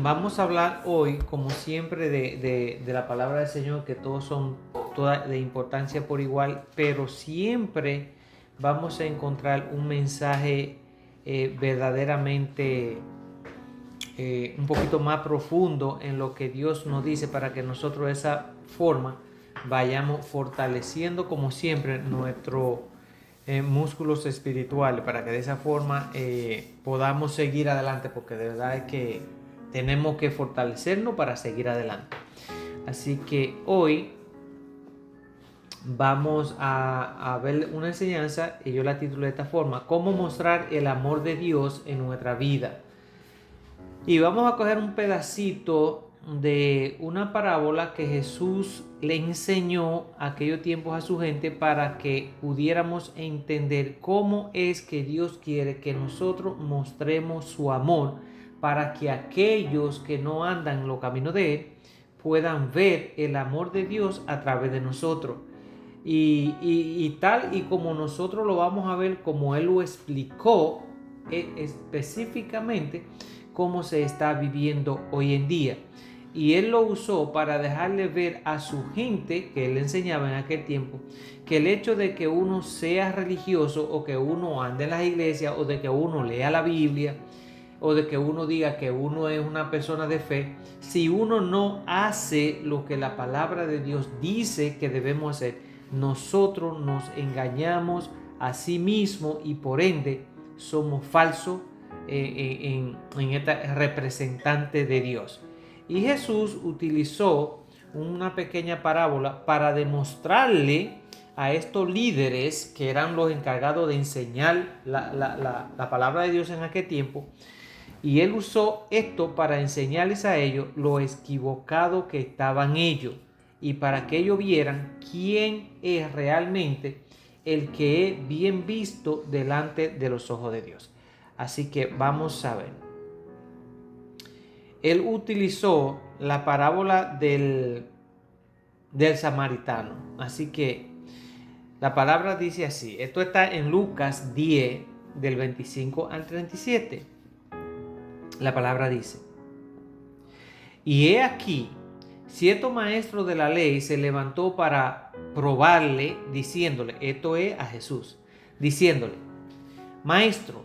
Vamos a hablar hoy, como siempre, de la palabra del Señor, que todos son toda de importancia por igual, pero siempre vamos a encontrar un mensaje verdaderamente un poquito más profundo en lo que Dios nos dice, para que nosotros de esa forma vayamos fortaleciendo, como siempre, nuestros músculos espirituales, para que de esa forma podamos seguir adelante, porque de verdad es que tenemos que fortalecernos para seguir adelante. Así que hoy vamos a ver una enseñanza, y yo la titulo de esta forma: cómo mostrar el amor de Dios en nuestra vida. Y vamos a coger un pedacito de una parábola que Jesús le enseñó aquellos tiempos a su gente, para que pudiéramos entender cómo es que Dios quiere que nosotros mostremos su amor, para que aquellos que no andan en los caminos de Él puedan ver el amor de Dios a través de nosotros. Y tal y como nosotros lo vamos a ver, como Él lo explicó específicamente, cómo se está viviendo hoy en día. Y Él lo usó para dejarle ver a su gente, que Él enseñaba en aquel tiempo, que el hecho de que uno sea religioso, o que uno ande en las iglesias, o de que uno lea la Biblia, o de que uno diga que uno es una persona de fe, si uno no hace lo que la palabra de Dios dice que debemos hacer, nosotros nos engañamos a sí mismos, y por ende somos falsos en esta representante de Dios. Y Jesús utilizó una pequeña parábola para demostrarle a estos líderes, que eran los encargados de enseñar la palabra de Dios en aquel tiempo. Y Él usó esto para enseñarles a ellos lo equivocado que estaban ellos, y para que ellos vieran quién es realmente el que es bien visto delante de los ojos de Dios. Así que vamos a ver. Él utilizó la parábola del samaritano. Así que la palabra dice así. Esto está en Lucas 10, del 25 al 37. La palabra dice: y he aquí, cierto maestro de la ley se levantó para probarle, diciéndole, esto es a Jesús, diciéndole: maestro,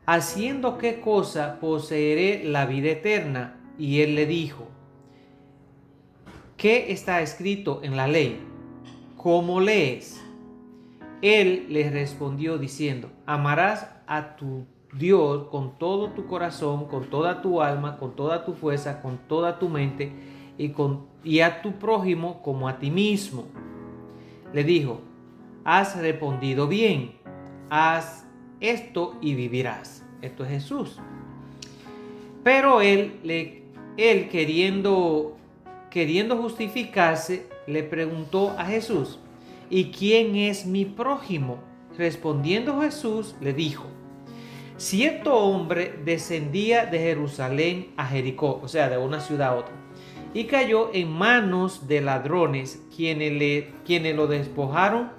¿haciendo qué cosa poseeré la vida eterna? Y él le dijo: ¿qué está escrito en la ley? ¿Cómo lees? Él le respondió diciendo: amarás a tu Dios con todo tu corazón, con toda tu alma, con toda tu fuerza, con toda tu mente, y a tu prójimo como a ti mismo. Le dijo: has respondido bien, haz esto y vivirás. Esto es Jesús. Pero él queriendo justificarse, le preguntó a Jesús: ¿y quién es mi prójimo? Respondiendo Jesús le dijo: cierto hombre descendía de Jerusalén a Jericó, o sea, de una ciudad a otra, y cayó en manos de ladrones, quienes lo despojaron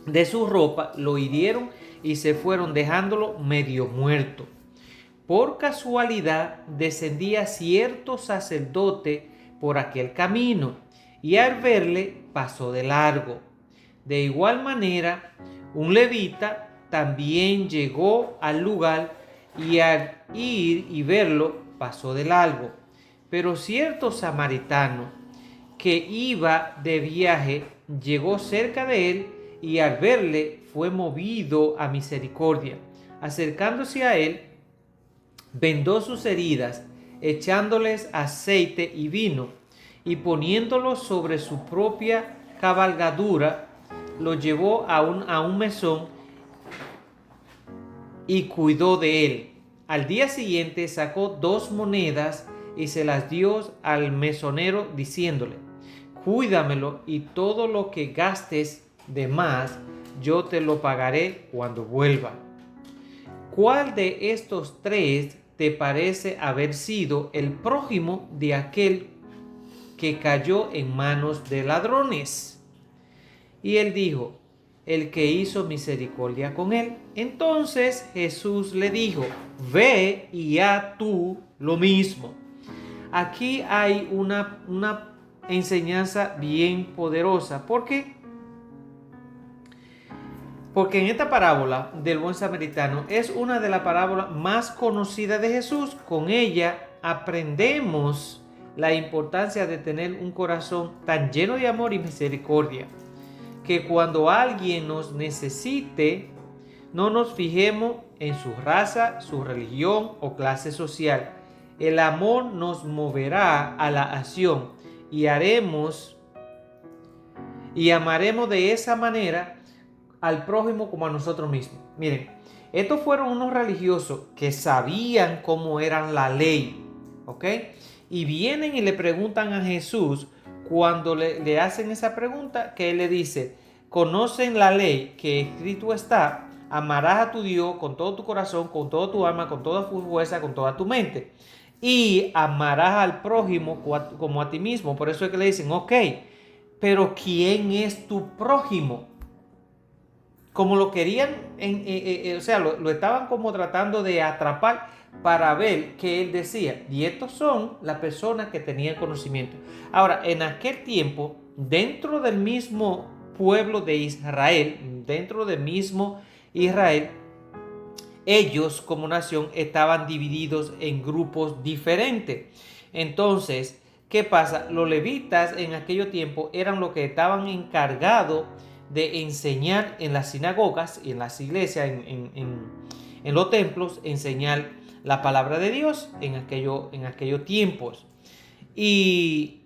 de su ropa, lo hirieron y se fueron, dejándolo medio muerto. Por casualidad descendía cierto sacerdote por aquel camino, y al verle pasó de largo. De igual manera, un levita también llegó al lugar, y al ir y verlo pasó de largo. Pero cierto samaritano que iba de viaje llegó cerca de él, y al verle fue movido a misericordia. Acercándose a él, vendó sus heridas, echándoles aceite y vino, y poniéndolo sobre su propia cabalgadura, lo llevó a un mesón y cuidó de él. Al día siguiente sacó 2 monedas y se las dio al mesonero, diciéndole: cuídamelo, y todo lo que gastes de más yo te lo pagaré cuando vuelva. ¿Cuál de estos 3 te parece haber sido el prójimo de aquel que cayó en manos de ladrones? Y él dijo: el que hizo misericordia con él. Entonces Jesús le dijo, ve y haz tú lo mismo. Aquí hay una enseñanza bien poderosa. ¿Por qué? Porque en esta parábola del buen samaritano es una de las parábolas más conocidas de Jesús. Con ella aprendemos la importancia de tener un corazón tan lleno de amor y misericordia, que cuando alguien nos necesite, no nos fijemos en su raza, su religión o clase social. El amor nos moverá a la acción y amaremos de esa manera al prójimo como a nosotros mismos. Miren, estos fueron unos religiosos que sabían cómo era la ley, ¿ok? Y vienen y le preguntan a Jesús, cuando le hacen esa pregunta, que él le dice, conocen la ley que escrito está, amarás a tu Dios con todo tu corazón, con toda tu alma, con toda tu fuerza, con toda tu mente, y amarás al prójimo como a ti mismo. Por eso es que le dicen, ok, pero ¿quién es tu prójimo? Como lo querían, o sea, lo estaban como tratando de atrapar para ver qué él decía. Y estos son las personas que tenían conocimiento. Ahora, en aquel tiempo, dentro del mismo pueblo de Israel, dentro del mismo Israel, ellos como nación estaban divididos en grupos diferentes. Entonces, ¿qué pasa? Los levitas en aquel tiempo eran los que estaban encargados de enseñar en las sinagogas y en las iglesias, en los templos, enseñar la palabra de Dios en aquellos tiempos. Y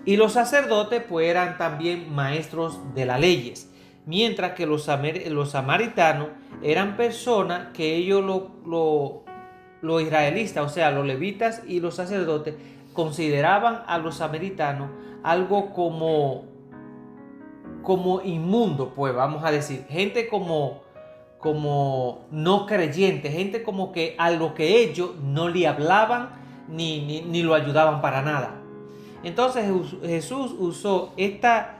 los sacerdotes pues eran también maestros de las leyes, mientras que los samaritanos eran personas que ellos los israelitas, o sea, los levitas y los sacerdotes, consideraban a los samaritanos algo como inmundo, pues vamos a decir, gente como no creyente, gente como que a lo que ellos no le hablaban ni lo ayudaban para nada. Entonces Jesús usó esta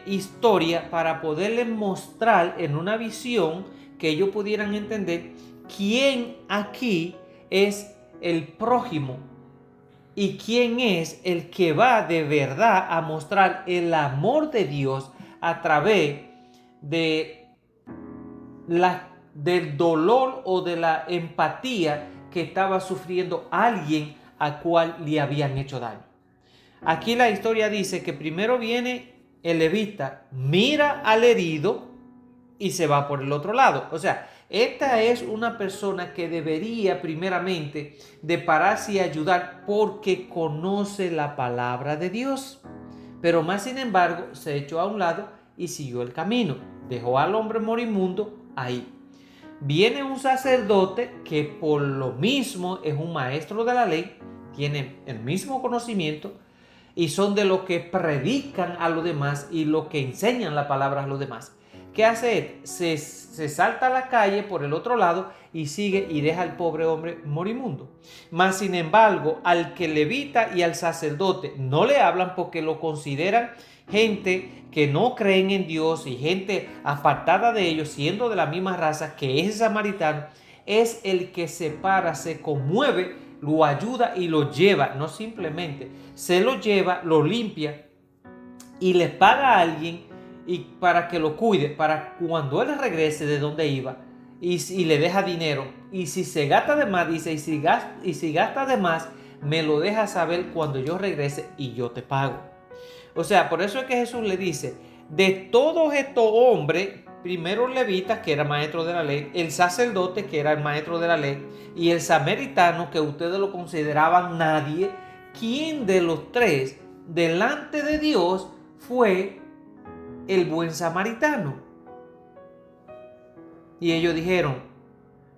historia para poderles mostrar en una visión que ellos pudieran entender quién aquí es el prójimo y quién es el que va de verdad a mostrar el amor de Dios a través del dolor o de la empatía que estaba sufriendo alguien a cual le habían hecho daño. Aquí la historia dice que primero viene el levita, mira al herido y se va por el otro lado. O sea, esta es una persona que debería primeramente de pararse y ayudar porque conoce la palabra de Dios. Pero más sin embargo se echó a un lado y siguió el camino. Dejó al hombre moribundo ahí. Viene un sacerdote que por lo mismo es un maestro de la ley, tiene el mismo conocimiento y son de los que predican a los demás y los que enseñan la palabra a los demás. ¿Qué hace él? Se salta a la calle por el otro lado y sigue y deja al pobre hombre moribundo. Mas sin embargo, al que levita y al sacerdote no le hablan porque lo consideran gente que no creen en Dios y gente apartada de ellos, siendo de la misma raza que es el samaritano, es el que se para, se conmueve, lo ayuda y lo lleva. No simplemente se lo lleva, lo limpia y le paga a alguien para que lo cuide, para cuando él regrese de donde iba y le deja dinero. Y si se gasta de más, dice, y si gasta de más, me lo deja saber cuando yo regrese y yo te pago. O sea, por eso es que Jesús le dice, de todos estos hombres, primero el levita, que era maestro de la ley, el sacerdote, que era el maestro de la ley, y el samaritano, que ustedes lo consideraban nadie, ¿quién de los tres delante de Dios fue el buen samaritano? Y ellos dijeron,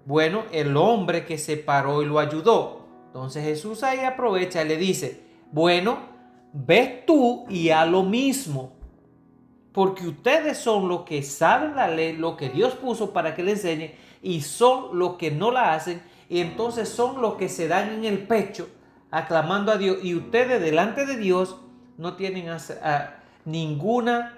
bueno, el hombre que se paró y lo ayudó. Entonces Jesús ahí aprovecha y le dice, bueno, ves tú y haz lo mismo, porque ustedes son los que saben la ley, lo que Dios puso para que le enseñen, y son los que no la hacen, y entonces son los que se dan en el pecho aclamando a Dios, y ustedes delante de Dios no tienen ninguna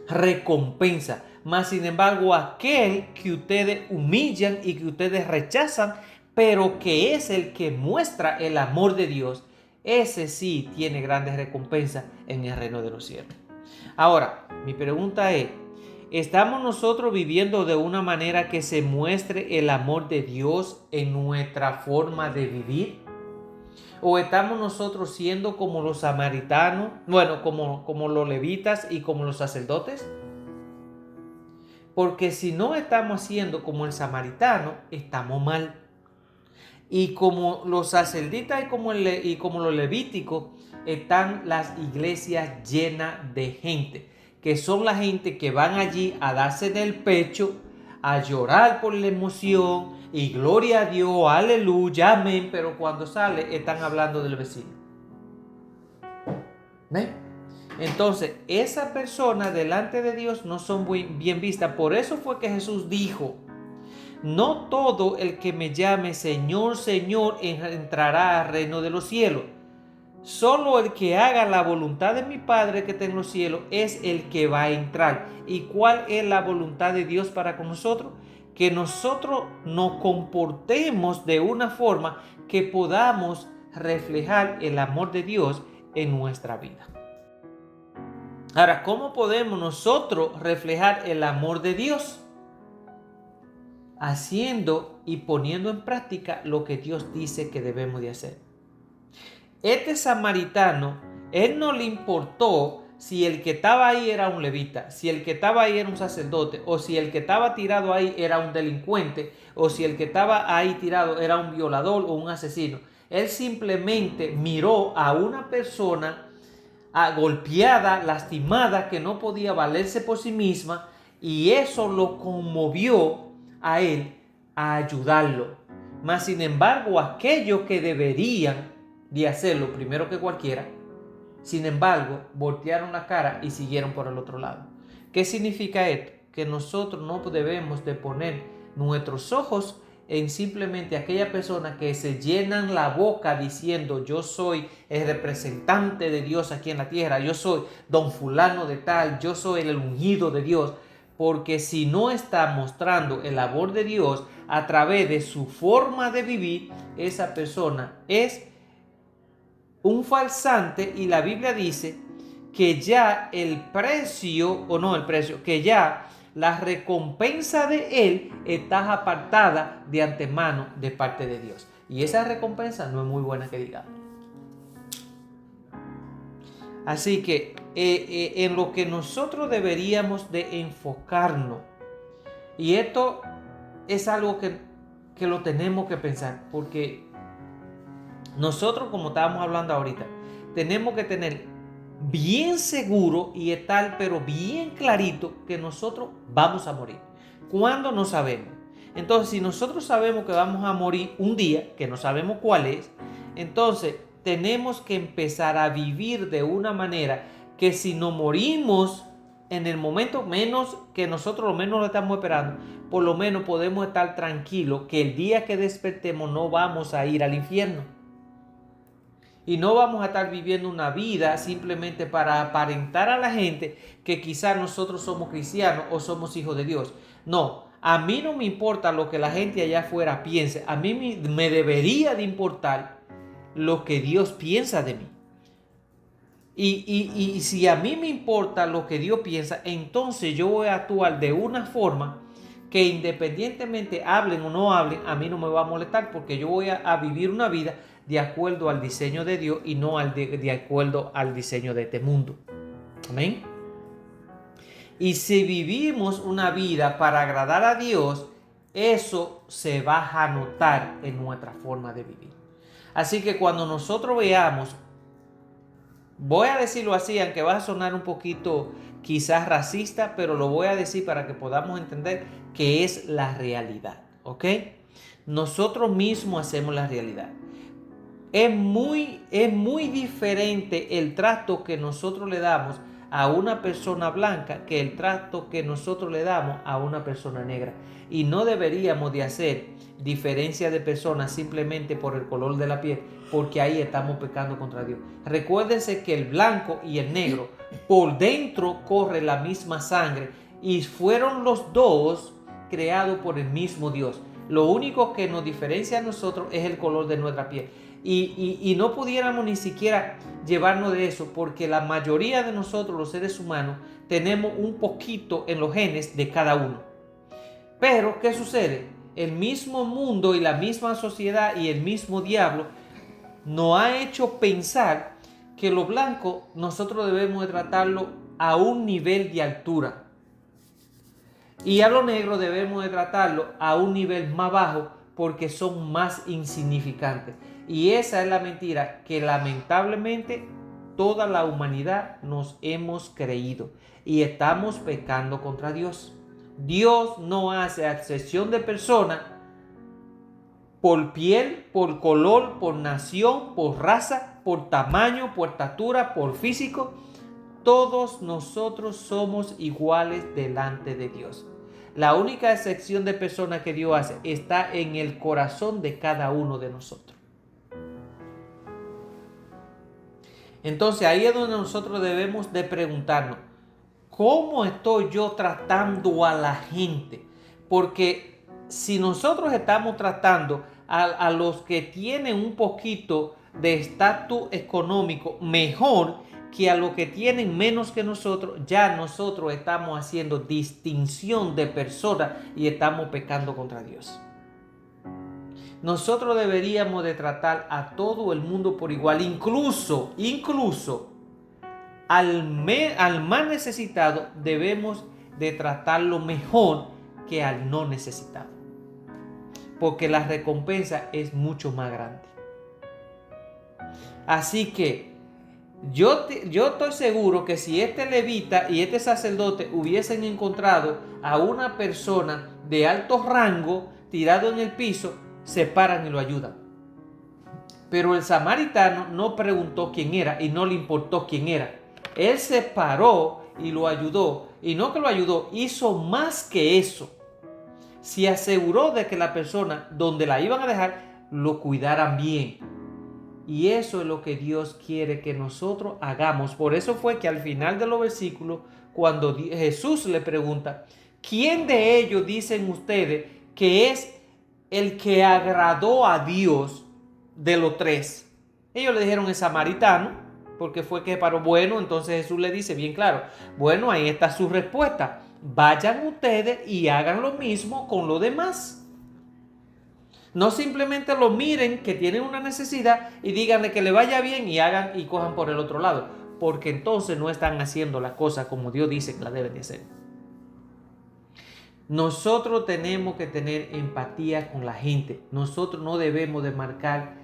recompensa. Mas sin embargo, aquel que ustedes humillan y que ustedes rechazan, pero que es el que muestra el amor de Dios, ese sí tiene grandes recompensas en el reino de los cielos. Ahora, mi pregunta es, ¿estamos nosotros viviendo de una manera que se muestre el amor de Dios en nuestra forma de vivir? ¿O estamos nosotros siendo como los samaritanos, bueno, como los levitas y como los sacerdotes? Porque si no estamos haciendo como el samaritano, estamos mal. Y como los sacerdotes y como los levíticos, están las iglesias llenas de gente, que son la gente que van allí a darse en el pecho, a llorar por la emoción y gloria a Dios, aleluya, amén, pero cuando sale están hablando del vecino. ¿Ven? Entonces, esas personas delante de Dios no son bien vistas. Por eso fue que Jesús dijo: no todo el que me llame Señor, Señor entrará al reino de los cielos. Solo el que haga la voluntad de mi Padre que está en los cielos es el que va a entrar. ¿Y cuál es la voluntad de Dios para con nosotros? Que nosotros nos comportemos de una forma que podamos reflejar el amor de Dios en nuestra vida. Ahora, ¿cómo podemos nosotros reflejar el amor de Dios? Haciendo y poniendo en práctica lo que Dios dice que debemos de hacer. Este samaritano, él no le importó si el que estaba ahí era un levita, si el que estaba ahí era un sacerdote, o si el que estaba tirado ahí era un delincuente, o si el que estaba ahí tirado era un violador o un asesino. Él simplemente miró a una persona golpeada, lastimada, que no podía valerse por sí misma, y eso lo conmovió a él a ayudarlo. Mas sin embargo, aquellos que deberían de hacerlo primero que cualquiera, sin embargo, voltearon la cara y siguieron por el otro lado. ¿Qué significa esto? Que nosotros no debemos de poner nuestros ojos en simplemente aquella persona que se llenan la boca diciendo: yo soy el representante de Dios aquí en la tierra, yo soy don fulano de tal, yo soy el ungido de Dios. Porque si no está mostrando el amor de Dios a través de su forma de vivir, esa persona es un farsante, y la Biblia dice que ya que ya la recompensa de él está apartada de antemano de parte de Dios. Y esa recompensa no es muy buena que digamos. Así que en lo que nosotros deberíamos de enfocarnos, y esto es algo que lo tenemos que pensar, porque nosotros, como estábamos hablando ahorita, tenemos que tener bien seguro y estar pero bien clarito que nosotros vamos a morir. ¿Cuándo? No sabemos. Entonces, si nosotros sabemos que vamos a morir un día, que no sabemos cuál es, entonces tenemos que empezar a vivir de una manera que si no morimos en el momento menos que nosotros lo menos lo estamos esperando, por lo menos podemos estar tranquilos que el día que despertemos no vamos a ir al infierno. Y no vamos a estar viviendo una vida simplemente para aparentar a la gente que quizás nosotros somos cristianos o somos hijos de Dios. No, a mí no me importa lo que la gente allá afuera piense. A mí me debería de importar lo que Dios piensa de mí. Y si a mí me importa lo que Dios piensa, entonces yo voy a actuar de una forma que independientemente hablen o no hablen, a mí no me va a molestar, porque yo voy a vivir una vida de acuerdo al diseño de Dios y no de acuerdo al diseño de este mundo. Amén. Y si vivimos una vida para agradar a Dios, eso se va a notar en nuestra forma de vivir. Así que cuando nosotros veamos, voy a decirlo así, aunque va a sonar un poquito quizás racista, pero lo voy a decir para que podamos entender que es la realidad, ¿ok? Nosotros mismos hacemos la realidad. Es muy diferente el trato que nosotros le damos a una persona blanca que el trato que nosotros le damos a una persona negra. Y no deberíamos de hacer diferencia de personas simplemente por el color de la piel, porque ahí estamos pecando contra Dios. Recuérdense que el blanco y el negro por dentro corre la misma sangre y fueron los dos creados por el mismo Dios. Lo único que nos diferencia a nosotros es el color de nuestra piel. Y no pudiéramos ni siquiera llevarnos de eso, porque la mayoría de nosotros, los seres humanos, tenemos un poquito en los genes de cada uno. Pero, ¿qué sucede? El mismo mundo y la misma sociedad y el mismo diablo nos ha hecho pensar que lo blanco nosotros debemos de tratarlo a un nivel de altura. Y a lo negro debemos de tratarlo a un nivel más bajo porque son más insignificantes. Y esa es la mentira que lamentablemente toda la humanidad nos hemos creído y estamos pecando contra Dios. Dios no hace acepción de persona por piel, por color, por nación, por raza, por tamaño, por estatura, por físico. Todos nosotros somos iguales delante de Dios. La única excepción de persona que Dios hace está en el corazón de cada uno de nosotros. Entonces ahí es donde nosotros debemos de preguntarnos, ¿cómo estoy yo tratando a la gente? Porque si nosotros estamos tratando a los que tienen un poquito de estatus económico mejor que a los que tienen menos que nosotros, ya nosotros estamos haciendo distinción de personas y estamos pecando contra Dios. Nosotros deberíamos de tratar a todo el mundo por igual, incluso al más necesitado debemos de tratarlo mejor que al no necesitado, porque la recompensa es mucho más grande. Así que yo estoy seguro que si este levita y este sacerdote hubiesen encontrado a una persona de alto rango tirado en el piso, se paran y lo ayudan. Pero el samaritano no preguntó quién era y no le importó quién era. Él se paró y lo ayudó. Y no que lo ayudó, hizo más que eso. Se aseguró de que la persona donde la iban a dejar lo cuidaran bien. Y eso es lo que Dios quiere que nosotros hagamos. Por eso fue que al final de los versículos, cuando Jesús le pregunta, ¿quién de ellos dicen ustedes que es el que agradó a Dios de los tres? Ellos le dijeron el samaritano, porque fue que paró. Bueno, entonces Jesús le dice bien claro, bueno, ahí está su respuesta. Vayan ustedes y hagan lo mismo con los demás. No simplemente lo miren que tienen una necesidad y díganle que le vaya bien y hagan y cojan por el otro lado, porque entonces no están haciendo la cosa como Dios dice que la deben de hacer. Nosotros tenemos que tener empatía con la gente. Nosotros no debemos de marcar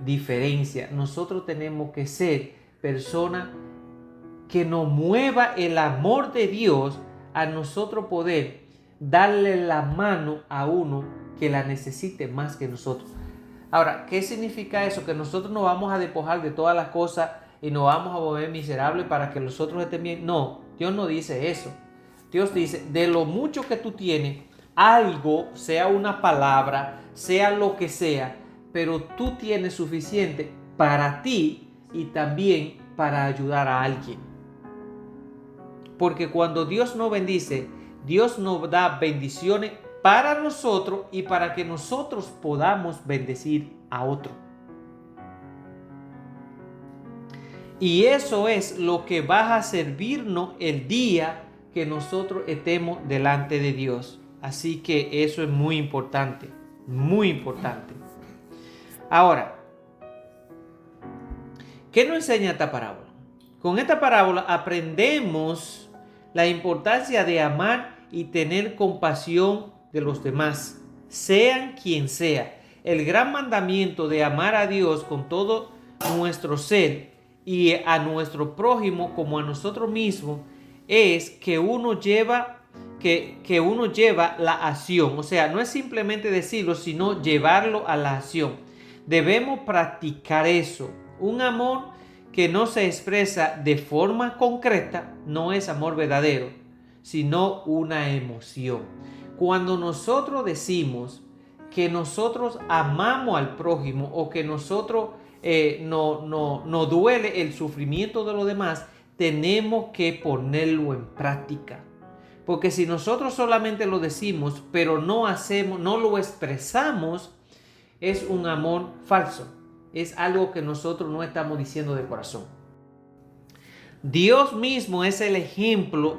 diferencia. Nosotros tenemos que ser personas que nos mueva el amor de Dios a nosotros poder darle la mano a uno que la necesite más que nosotros. Ahora, ¿qué significa eso? Que nosotros nos vamos a despojar de todas las cosas y nos vamos a volver miserables para que los otros estén bien. No, Dios no dice eso. Dios dice, de lo mucho que tú tienes, algo, sea una palabra, sea lo que sea, pero tú tienes suficiente para ti y también para ayudar a alguien. Porque cuando Dios nos bendice, Dios nos da bendiciones para nosotros y para que nosotros podamos bendecir a otro. Y eso es lo que va a servirnos el día que nosotros estemos delante de Dios. Así que eso es muy importante, muy importante. Ahora, ¿qué nos enseña esta parábola? Con esta parábola aprendemos la importancia de amar y tener compasión de los demás, sean quien sea. El gran mandamiento de amar a Dios con todo nuestro ser y a nuestro prójimo como a nosotros mismos es que uno lleva la acción. O sea, no es simplemente decirlo, sino llevarlo a la acción. Debemos practicar eso. Un amor que no se expresa de forma concreta no es amor verdadero, sino una emoción. Cuando nosotros decimos que nosotros amamos al prójimo o que nosotros nos duele el sufrimiento de los demás, tenemos que ponerlo en práctica. Porque si nosotros solamente lo decimos, pero no hacemos, no lo expresamos, es un amor falso. Es algo que nosotros no estamos diciendo de corazón. Dios mismo es el ejemplo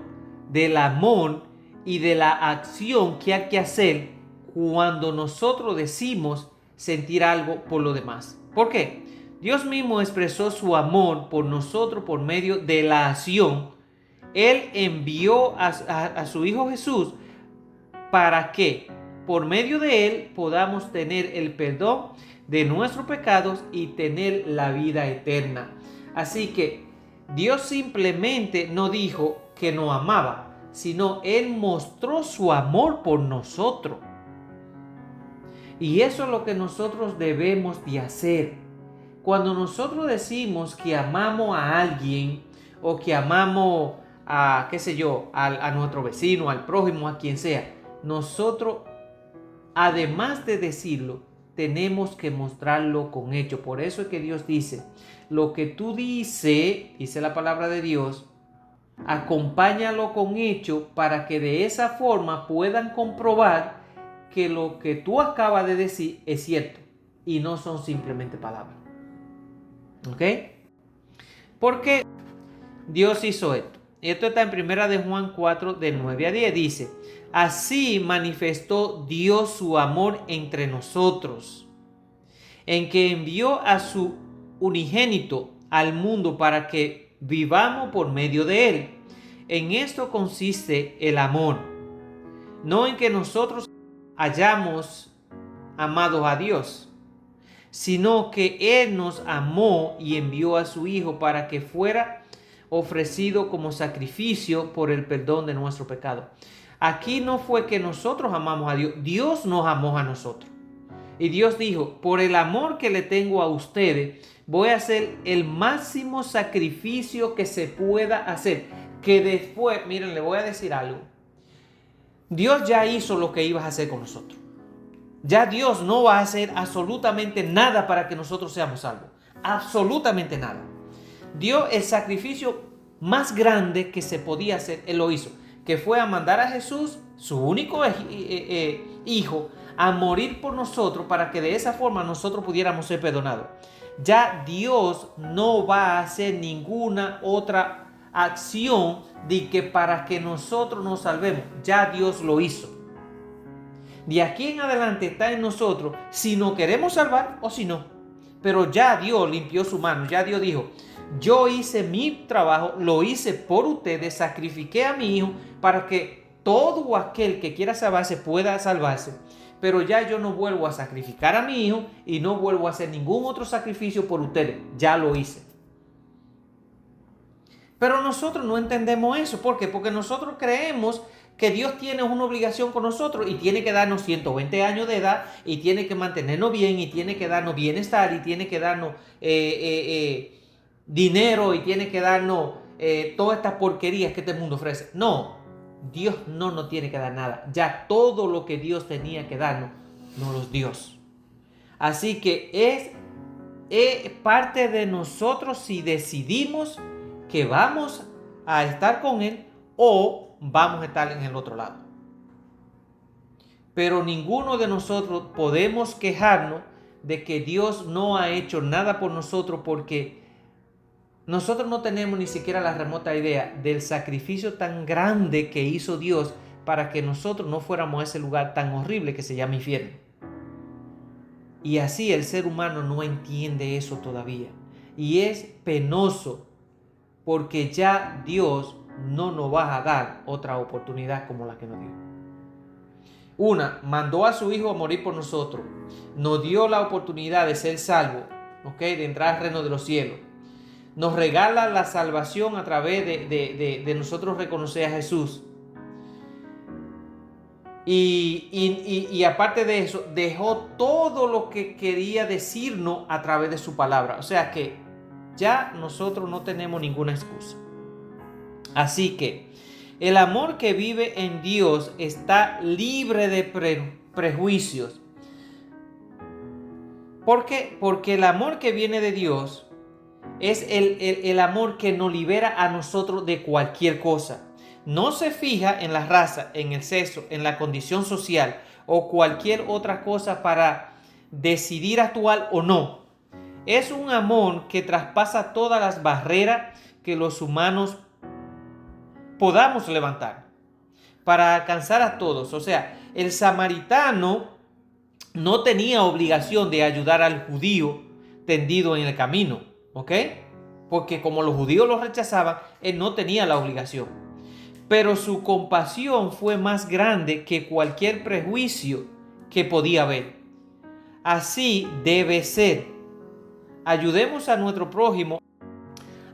del amor y de la acción que hay que hacer cuando nosotros decimos sentir algo por lo demás. ¿Por qué? Dios mismo expresó su amor por nosotros por medio de la acción. Él envió a su Hijo Jesús para que por medio de Él podamos tener el perdón de nuestros pecados y tener la vida eterna. Así que Dios simplemente no dijo que nos amaba, sino Él mostró su amor por nosotros. Y eso es lo que nosotros debemos de hacer. Cuando nosotros decimos que amamos a alguien o que amamos a, qué sé yo, a nuestro vecino, al prójimo, a quien sea, nosotros, además de decirlo, tenemos que mostrarlo con hechos. Por eso es que Dios dice, lo que tú dices, dice la palabra de Dios, acompáñalo con hechos para que de esa forma puedan comprobar que lo que tú acabas de decir es cierto y no son simplemente palabras. ¿Ok? Porque Dios hizo esto. Esto está en 1 de Juan 4, del 9 a 10. Dice, así manifestó Dios su amor entre nosotros, en que envió a su unigénito al mundo para que vivamos por medio de él. En esto consiste el amor, no en que nosotros hayamos amado a Dios, sino que Él nos amó y envió a su Hijo para que fuera ofrecido como sacrificio por el perdón de nuestro pecado. Aquí no fue que nosotros amamos a Dios, Dios nos amó a nosotros. Y Dios dijo, por el amor que le tengo a ustedes, voy a hacer el máximo sacrificio que se pueda hacer. Que después, miren, le voy a decir algo. Dios ya hizo lo que ibas a hacer con nosotros. Ya Dios no va a hacer absolutamente nada para que nosotros seamos salvos. Absolutamente nada. Dios, el sacrificio más grande que se podía hacer, Él lo hizo. Que fue a mandar a Jesús, su único hijo, a morir por nosotros para que de esa forma nosotros pudiéramos ser perdonados. Ya Dios no va a hacer ninguna otra acción de que para que nosotros nos salvemos. Ya Dios lo hizo. De aquí en adelante está en nosotros si nos queremos salvar o si no. Pero ya Dios limpió su mano. Ya Dios dijo, yo hice mi trabajo, lo hice por ustedes, sacrifiqué a mi hijo para que todo aquel que quiera salvarse pueda salvarse. Pero ya yo no vuelvo a sacrificar a mi hijo y no vuelvo a hacer ningún otro sacrificio por ustedes. Ya lo hice. Pero nosotros no entendemos eso. ¿Por qué? Porque nosotros creemos que Dios tiene una obligación con nosotros y tiene que darnos 120 años de edad y tiene que mantenernos bien y tiene que darnos bienestar y tiene que darnos dinero y tiene que darnos todas estas porquerías que este mundo ofrece. No, Dios no nos tiene que dar nada. Ya todo lo que Dios tenía que darnos, nos los dio. Así que es parte de nosotros si decidimos que vamos a estar con Él o vamos a estar en el otro lado. Pero ninguno de nosotros podemos quejarnos de que Dios no ha hecho nada por nosotros porque nosotros no tenemos ni siquiera la remota idea del sacrificio tan grande que hizo Dios para que nosotros no fuéramos a ese lugar tan horrible que se llama infierno. Y así el ser humano no entiende eso todavía. Y es penoso porque ya Dios no nos va a dar otra oportunidad como la que nos dio. Mandó a su Hijo a morir por nosotros. Nos dio la oportunidad de ser salvos, de entrar al reino de los cielos. Nos regala la salvación a través de nosotros reconocer a Jesús. Y aparte de eso, dejó todo lo que quería decirnos a través de su palabra. O sea que ya nosotros no tenemos ninguna excusa. Así que el amor que vive en Dios está libre de prejuicios. ¿Por qué? Porque el amor que viene de Dios es el amor que nos libera a nosotros de cualquier cosa. No se fija en la raza, en el sexo, en la condición social o cualquier otra cosa para decidir actuar o no. Es un amor que traspasa todas las barreras que los humanos podamos levantar para alcanzar a todos. O sea, el samaritano no tenía obligación de ayudar al judío tendido en el camino, ¿ok? Porque como los judíos lo rechazaban, él no tenía la obligación. Pero su compasión fue más grande que cualquier prejuicio que podía haber. Así debe ser. Ayudemos a nuestro prójimo.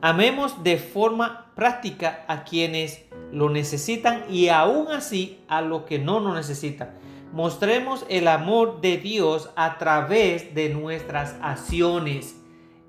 Amemos de forma práctica a quienes lo necesitan y aún así a los que no lo necesitan. Mostremos el amor de Dios a través de nuestras acciones.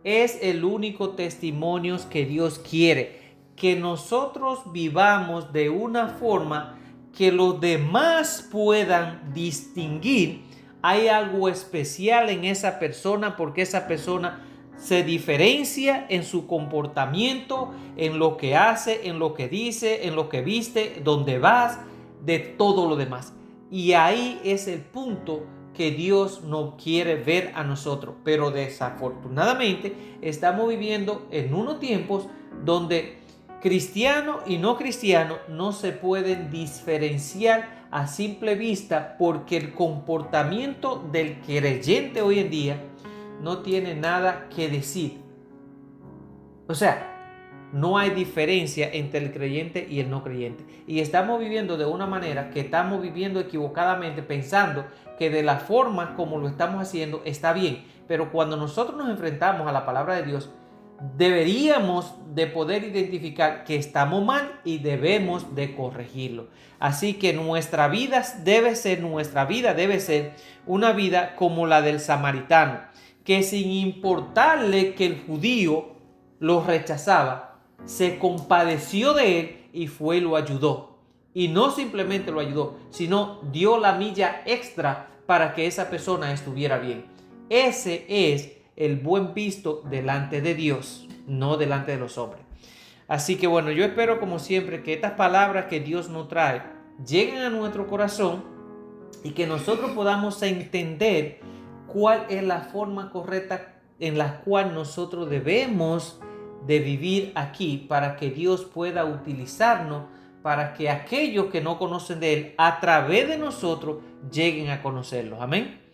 Es el único testimonio que Dios quiere, que nosotros vivamos de una forma que los demás puedan distinguir. Hay algo especial en esa persona porque esa persona se diferencia en su comportamiento, en lo que hace, en lo que dice, en lo que viste, donde vas, de todo lo demás. Y ahí es el punto que Dios no quiere ver a nosotros. Pero desafortunadamente estamos viviendo en unos tiempos donde cristiano y no cristiano no se pueden diferenciar a simple vista porque el comportamiento del creyente hoy en día no tiene nada que decir. O sea, no hay diferencia entre el creyente y el no creyente. Y estamos viviendo de una manera que estamos viviendo equivocadamente, pensando que de la forma como lo estamos haciendo está bien. Pero cuando nosotros nos enfrentamos a la palabra de Dios, deberíamos de poder identificar que estamos mal y debemos de corregirlo. Así que nuestra vida debe ser una vida como la del samaritano, que sin importarle que el judío lo rechazaba, se compadeció de él y fue y lo ayudó. Y no simplemente lo ayudó, sino dio la milla extra para que esa persona estuviera bien. Ese es el buen visto delante de Dios, no delante de los hombres. Así que bueno, yo espero como siempre que estas palabras que Dios nos trae lleguen a nuestro corazón y que nosotros podamos entender cuál es la forma correcta en la cual nosotros debemos de vivir aquí para que Dios pueda utilizarnos para que aquellos que no conocen de Él a través de nosotros lleguen a conocerlo. Amén.